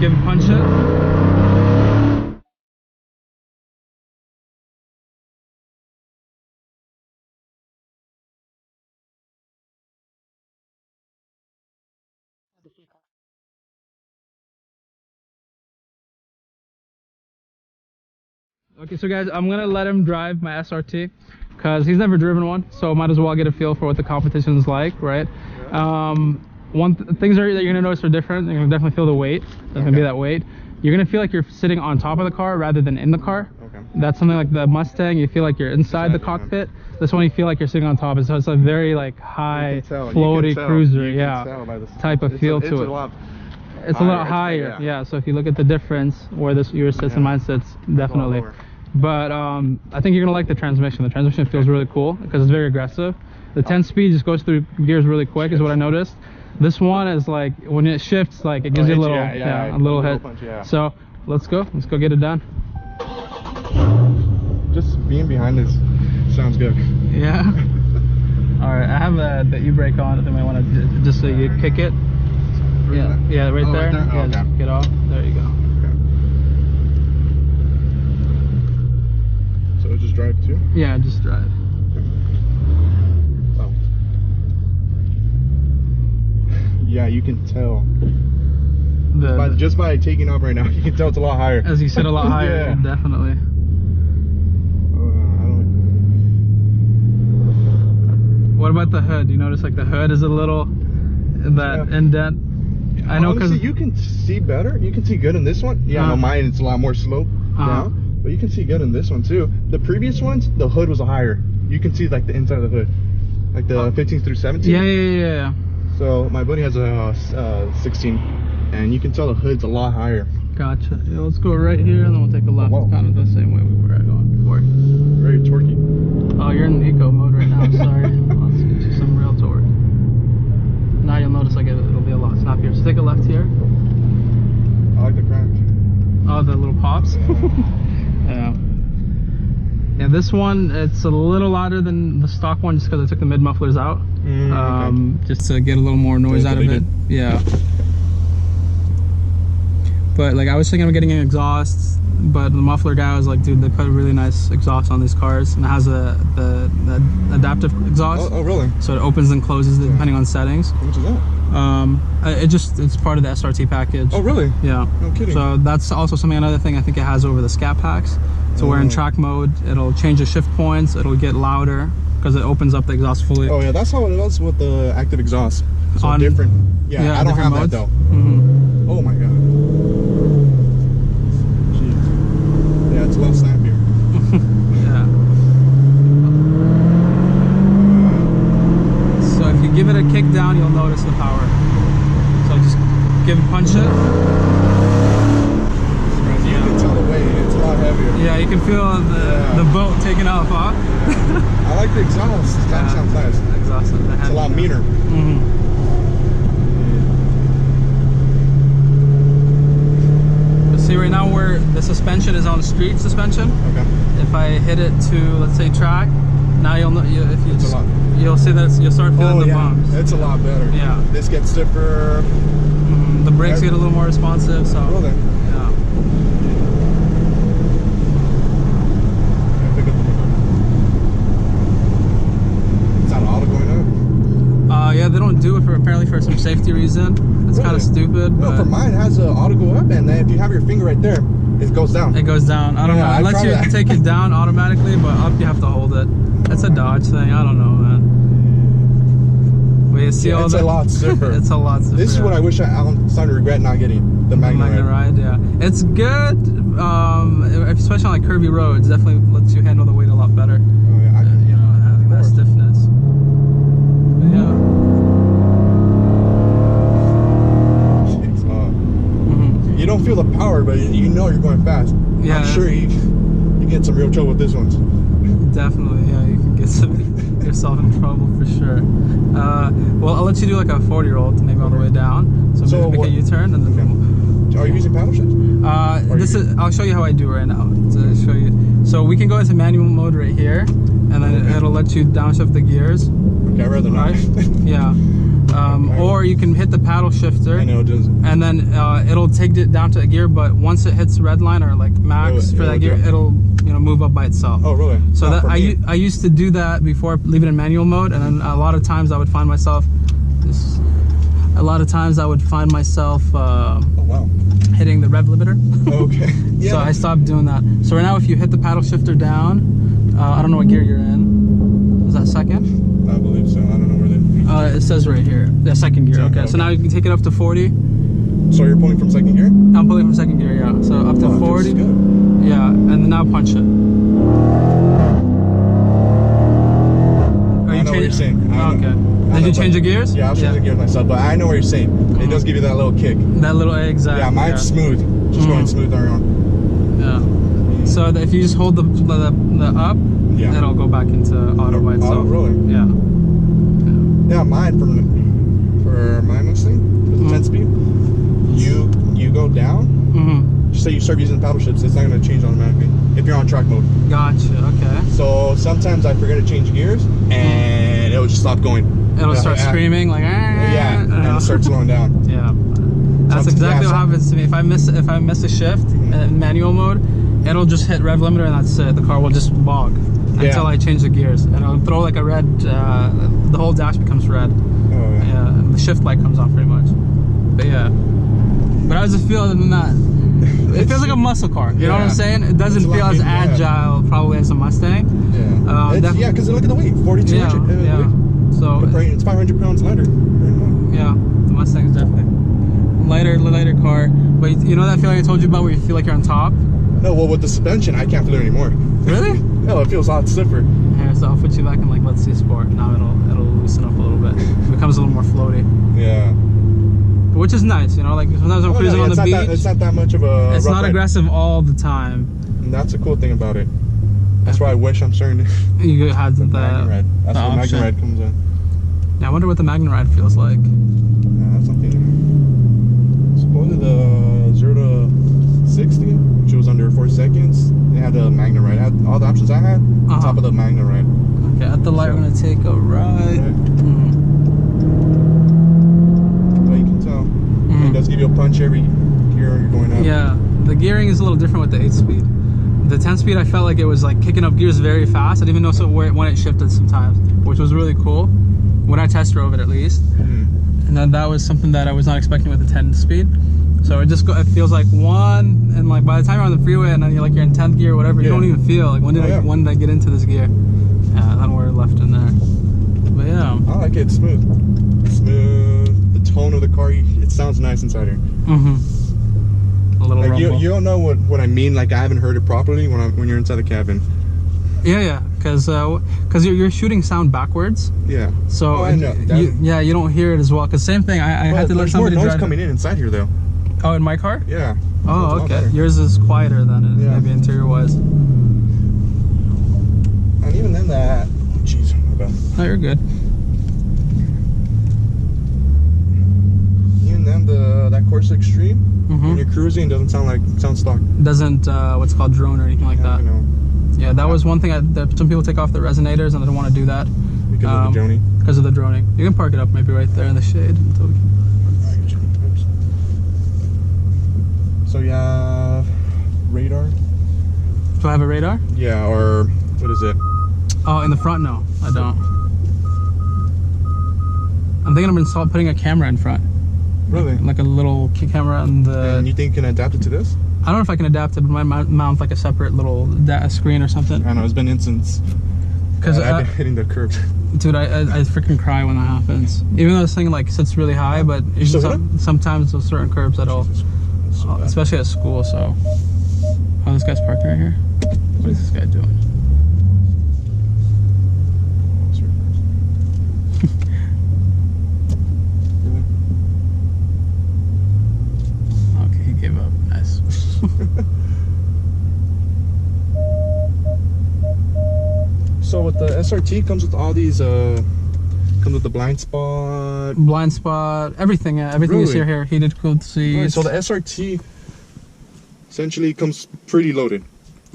give it, punch it. Okay, so guys, I'm gonna let him drive my SRT because he's never driven one, so might as well get a feel for what the competition is like, right? Yeah. Things that you're gonna notice are different. You're gonna definitely feel the weight. There's gonna be that weight. You're gonna feel like you're sitting on top of the car rather than in the car. Okay. That's something like the Mustang. You feel like you're inside the cockpit. Yeah. This one you feel like you're sitting on top. So it's a very like high, floaty cruiser, type of feel to it. It's a lot higher, yeah. So if you look at the difference where this yours sits and mine sits, definitely. But I think you're gonna like the transmission. The transmission feels really cool because it's very aggressive. The 10-speed just goes through gears really quick, is what I noticed. This one is like when it shifts, like it gives you a little, a little hit. Punch, so let's go get it done. Just being behind this sounds good. Yeah. All right, I have the e-brake on. If you might want to just so you kick it. Yeah, right there. Right there? Yeah, just get off. There you go. So just drive too? Yeah, just drive. Oh. Yeah, you can tell. Just by taking off right now, you can tell it's a lot higher. As you said, a lot higher, definitely. What about the hood? You notice like the hood is a little indent. I know because you can see better. You can see good in this one. Yeah, no, mine it's a lot more slope down. But you can see good in this one too. The previous ones, the hood was higher. You can see like the inside of the hood, like the 15 through 17. Yeah. So my buddy has a 16, and you can tell the hood's a lot higher. Gotcha. Yeah, let's go right here, and then we'll take a left, kind of the same way we were going before. Very torquey. Oh, you're in eco mode right now. Sorry. Let's get you some real torque. Now you'll notice like it'll be a lot snappier. So take a left here. I like the crack. Oh, the little pops. Yeah, this one, it's a little louder than the stock one just because I took the mid mufflers out. Just to get a little more noise out of it. Yeah. But like I was thinking of getting an exhaust, but the muffler guy was like, dude, they put a really nice exhaust on these cars, and it has the adaptive exhaust. Oh, really? So it opens and closes depending on settings. How much is that? It's part of the SRT package. Oh, really? Yeah. No kidding. So that's also another thing I think it has over the scat packs. So where in track mode, it'll change the shift points, it'll get louder because it opens up the exhaust fully. Oh yeah, that's how it was with the active exhaust. So different. Yeah, I don't have that though. Oh my god. Jeez. Yeah, it's a little snappier. Yeah. So if you give it a kick down, you'll notice the power. So just punch it. You can tell the weight, it's a lot heavier. Yeah, you can feel the boat taking off, huh? Yeah. I like the exhaust. It kind of sounds nice. Exhaust. It's a lot meaner. But see, right now the suspension is on street suspension. Okay. If I hit it to, let's say, track, now you'll see that you'll start feeling the bumps. It's a lot better. Yeah. This gets stiffer. The brakes get a little more responsive. So. Well then. Yeah. Yeah, they don't do it apparently for some safety reason. It's kind of stupid. No, for mine it has auto go up, and then if you have your finger right there, it goes down. It goes down. I don't know. It lets you take it down automatically, but up you have to hold it. It's a Dodge thing. I don't know, man. But you see all it's a lot stiffer. It's a lot stiffer. This is what I wish I'm starting to regret not getting the Magna Ride. Yeah, it's good. Especially on like curvy roads, definitely lets you handle the weight a lot better. Oh yeah, having that stiffness. But yeah. You don't feel the power, but you know you're going fast. Yeah, I'm sure you get some real trouble with this one. Definitely, yeah, you can get yourself in trouble for sure. Well, I'll let you do like a 40-year-old maybe on the way down. So maybe make a U-turn and then. Are you using paddle shifts? I'll show you how I do right now to show you. So we can go into manual mode right here, and then it'll let you downshift the gears. Okay, I'd rather not. Yeah. Or you can hit the paddle shifter. I know, just and then it'll take it down to a gear, but once it hits red line or like max for that gear, it'll move up by itself. Oh really? So that I used to do that before, leave it in manual mode, and then a lot of times I would find myself hitting the rev limiter. Okay. Yeah. So I stopped doing that. So right now, if you hit the paddle shifter down, I don't know what gear you're in. Is that second? I believe so. I don't know where they. It says right here. The second gear. Okay. So now you can take it up to 40. So you're pulling from second gear? I'm pulling from second gear. Yeah. So up to 40. Yeah, and then now punch it. I know what you're saying. Okay. Did you change the gears? Yeah, I was changing the gears myself, but I know what you're saying. It does give you that little kick. That little, exactly. Yeah, mine's smooth. Just going smooth around. Yeah. So if you just hold the up, it'll go back into auto by itself. Auto, really? Yeah. Yeah, mine for my Mustang, for the 10-speed, you go down. Just say you start using the paddle shifts, it's not going to change automatically if you're on track mode. Gotcha. Okay. So sometimes I forget to change gears and it'll just stop going. It'll start screaming like, yeah, and it'll start slowing down. Yeah. That's exactly what happens to me. If I miss a shift in manual mode, it'll just hit rev limiter and that's it. The car will just bog until I change the gears, and it'll throw like a red. The whole dash becomes red. Oh yeah. Yeah, and the shift light comes on pretty much. But yeah. But how does it feel other than that? It feels like a muscle car. You know what I'm saying? It doesn't feel as agile probably as a Mustang. Yeah. Yeah, because look at the weight, 4,200. Yeah. So it's 500 pounds lighter. Yeah, the Mustang is definitely lighter car. But you know that feeling I told you about where you feel like you're on top? No, well with the suspension I can't feel it anymore. Really? No, it feels a lot stiffer. Here, so I'll put you back in like, let's see, sport. Now it'll loosen up a little bit. It becomes a little more floaty. Yeah. Which is nice, you know, like sometimes I'm cruising on the beach. It's not that much of a It's not aggressive all the time. And that's a cool thing about it. That's why I wish I'm starting to. You had the Magnum Ride. That's where Magnum Ride comes in. Yeah, I wonder what the Magnum Ride feels like. That's something. Supposedly the 0 to 60, which was under 4 seconds, they had the Magnum Ride. It had all the options I had on top of the Magnum Ride. Okay, at the light, we're gonna take a ride. Well, you can tell. It does give you a punch every gear you're going up. Yeah, the gearing is a little different with the 8-speed. The 10-speed, I felt like it was like kicking up gears very fast. I didn't even know when it shifted sometimes, which was really cool when I test drove it at least. And then that was something that I was not expecting with the 10-speed. So it feels like one, and like by the time you're on the freeway and then you're in 10th gear or whatever, you don't even feel like when did I get into this gear? Yeah, then we're left in there. But yeah, I like it. Smooth. The tone of the car, it sounds nice inside here. A little like rumble. You don't know what I mean. Like I haven't heard it properly when you're inside the cabin. Yeah, because you're shooting sound backwards. Yeah. So I know. you don't hear it as well. Because same thing, I had to let somebody drive. There's more noise coming in inside here though. Oh, in my car? Yeah. Oh, okay. Yours is quieter than maybe interior wise. And even then that, jeez, my bad. Oh, you're good. Even then that Corsa Extreme, when you're cruising, doesn't sound stock. Doesn't what's called drone or anything like that. You know. Yeah, that was one thing that some people take off the resonators and they don't want to do that. Because of the droning. Because of the droning. You can park it up maybe right there in the shade. So yeah, radar. Do I have a radar? Yeah, or what is it? Oh, in the front? No, I don't. I'm thinking of putting a camera in front. Really? Like a little camera on the. And you think you can adapt it to this? I don't know if I can adapt it, but I might mount like a separate little screen or something. I know, it's been instance. Because I've been hitting the curb. Dude, I freaking cry when that happens. Even though this thing like sits really high, but sometimes there's certain curbs that especially at school. So, oh, this guy's parked right here. What is this guy doing? Okay, he gave up. Nice. So with the SRT comes with all these comes with the blind spot, everything. Yeah, everything you see here, heated cooled seats. Right, so the SRT essentially comes pretty loaded.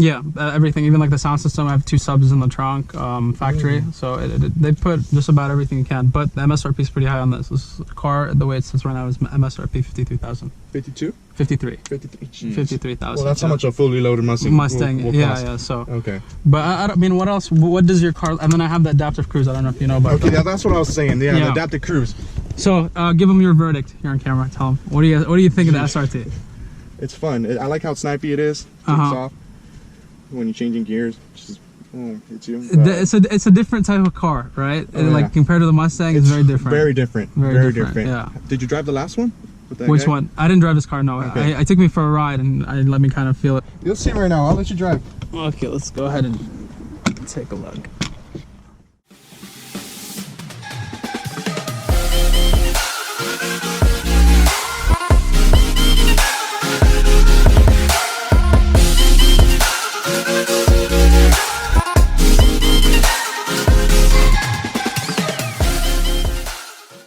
Yeah, everything, even like the sound system. I have 2 subs in the trunk, factory. So they put just about everything you can. But the MSRP is pretty high on this. This car, the way it sits right now, is MSRP 53,000. 52? 53. 53,000. Well, that's how much a fully loaded Mustang will cost. Yeah. So okay. But I don't mean, what else? What does your car? And then I have the adaptive cruise. I don't know if you know about. Okay, that's what I was saying. Yeah, the adaptive cruise. So give them your verdict here on camera. Tell them what do you think of the SRT? It's fun. I like how snipey it is. Takes off when you're changing gears. Just hits you. It's a different type of car, right? Like compared to the Mustang, it's very different. Very different. Very different. Yeah. Did you drive the last one? Which one? I didn't drive this car. No. Okay. I took me for a ride and let me kind of feel it. You'll see right now. I'll let you drive. Okay, let's go ahead and take a look.